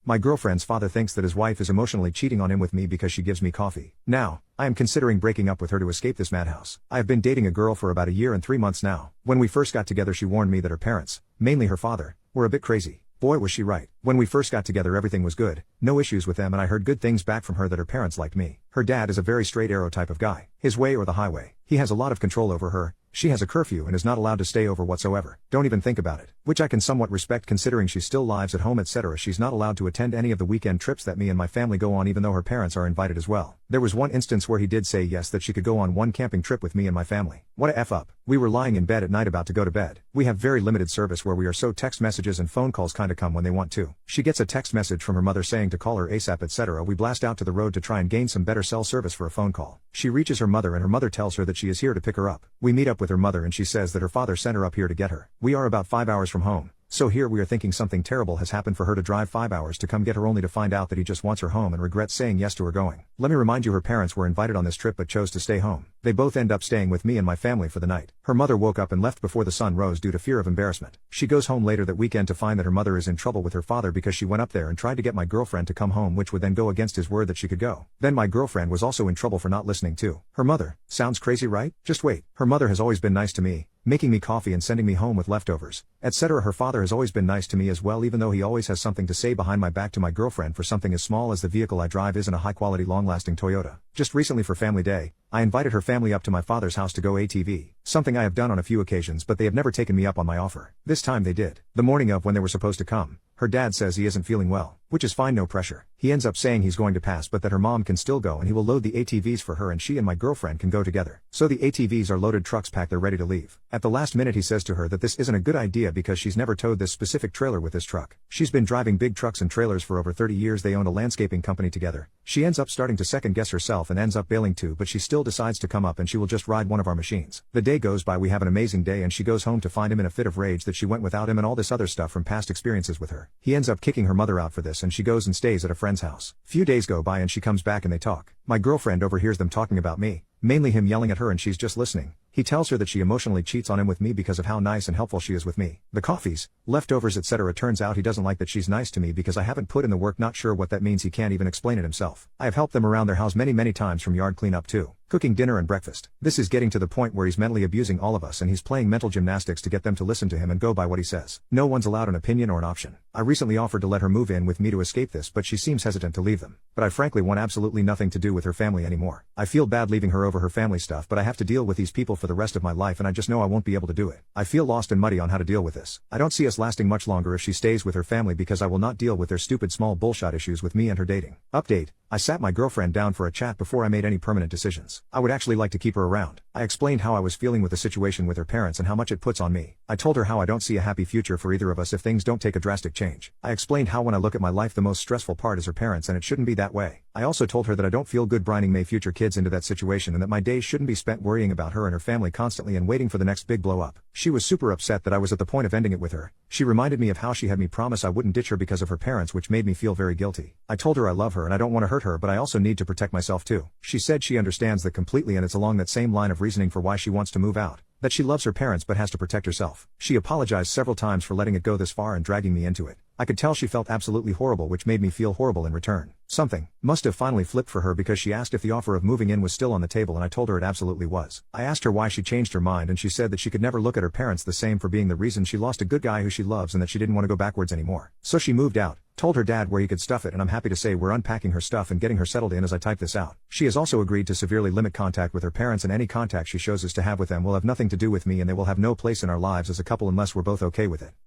My girlfriend's father thinks that his wife is emotionally cheating on him with me because she gives me coffee. Now, I am considering breaking up with her to escape this madhouse. I have been dating a girl for about a year and 3 months now. When we first got together, she warned me that her parents, mainly her father, were a bit crazy. Boy, was she right. When we first got together, everything was good, no issues with them, and I heard good things back from her that her parents liked me. Her dad is a very straight arrow type of guy. His way or the highway. He has a lot of control over her. She has a curfew and is not allowed to stay over whatsoever. Don't even think about it. Which I can somewhat respect considering she still lives at home, etc. She's not allowed to attend any of the weekend trips that me and my family go on, even though her parents are invited as well. There was one instance where he did say yes, that she could go on one camping trip with me and my family. What a F up. We were lying in bed at night about to go to bed. We have very limited service where we are, so text messages and phone calls kinda come when they want to. She gets a text message from her mother saying to call her ASAP, etc. We blast out to the road to try and gain some better cell service for a phone call. She reaches her mother and her mother tells her that she is here to pick her up. We meet up with her mother and she says that her father sent her up here to get her. We are about 5 hours from home. So here we are thinking something terrible has happened for her to drive 5 hours to come get her, only to find out that he just wants her home and regrets saying yes to her going. Let me remind you, her parents were invited on this trip but chose to stay home. They both end up staying with me and my family for the night. Her mother woke up and left before the sun rose due to fear of embarrassment. She goes home later that weekend to find that her mother is in trouble with her father because she went up there and tried to get my girlfriend to come home, which would then go against his word that she could go. Then my girlfriend was also in trouble for not listening to her mother. Sounds crazy, right? Just wait. Her mother has always been nice to me, making me coffee and sending me home with leftovers, etc. Her father has always been nice to me as well, even though he always has something to say behind my back to my girlfriend for something as small as the vehicle I drive isn't a high-quality, long-lasting Toyota. Just recently for Family Day, I invited her family up to my father's house to go ATV, something I have done on a few occasions, but they have never taken me up on my offer. This time they did. The morning of when they were supposed to come, her dad says he isn't feeling well, which is fine, no pressure. He ends up saying he's going to pass but that her mom can still go and he will load the ATVs for her and she and my girlfriend can go together. So the ATVs are loaded, trucks packed, they're ready to leave. At the last minute he says to her that this isn't a good idea because she's never towed this specific trailer with this truck. She's been driving big trucks and trailers for over 30 years. They own a landscaping company together. She ends up starting to second guess herself and ends up bailing too, but she still decides to come up and she will just ride one of our machines. The day goes by, we have an amazing day, and she goes home to find him in a fit of rage that she went without him and all this other stuff from past experiences with her. He ends up kicking her mother out for this and she goes and stays at a friend's house. Few days go by and she comes back and they talk. My girlfriend overhears them talking about me, mainly him yelling at her, and she's just listening. He tells her that she emotionally cheats on him with me because of how nice and helpful she is with me. The coffees, leftovers, etc. Turns out he doesn't like that she's nice to me because I haven't put in the work. Not sure what that means. He can't even explain it himself. I have helped them around their house many times, from yard cleanup to cooking dinner and breakfast. This is getting to the point where he's mentally abusing all of us and he's playing mental gymnastics to get them to listen to him and go by what he says. No one's allowed an opinion or an option. I recently offered to let her move in with me to escape this, but she seems hesitant to leave them. But I frankly want absolutely nothing to do with her family anymore. I feel bad leaving her over her family stuff, but I have to deal with these people for the rest of my life and I just know I won't be able to do it. I feel lost and muddy on how to deal with this. I don't see us lasting much longer if she stays with her family because I will not deal with their stupid small bullshit issues with me and her dating. Update: I sat my girlfriend down for a chat before I made any permanent decisions. I would actually like to keep her around. I explained how I was feeling with the situation with her parents and how much it puts on me. I told her how I don't see a happy future for either of us if things don't take a drastic change. I explained how when I look at my life the most stressful part is her parents and it shouldn't be that way. I also told her that I don't feel good brining my future kids into that situation and that my days shouldn't be spent worrying about her and her family constantly and waiting for the next big blow up. She was super upset that I was at the point of ending it with her. She reminded me of how she had me promise I wouldn't ditch her because of her parents, which made me feel very guilty. I told her I love her and I don't want to hurt her, but I also need to protect myself too. She said she understands that completely and it's along that same line of reasoning for why she wants to move out. That she loves her parents but has to protect herself. She apologized several times for letting it go this far and dragging me into it. I could tell she felt absolutely horrible, which made me feel horrible in return. Something must have finally flipped for her because she asked if the offer of moving in was still on the table and I told her it absolutely was. I asked her why she changed her mind and she said that she could never look at her parents the same for being the reason she lost a good guy who she loves and that she didn't want to go backwards anymore. So she moved out, told her dad where he could stuff it, and I'm happy to say we're unpacking her stuff and getting her settled in as I type this out. She has also agreed to severely limit contact with her parents and any contact she shows us to have with them will have nothing to do with me and they will have no place in our lives as a couple unless we're both okay with it.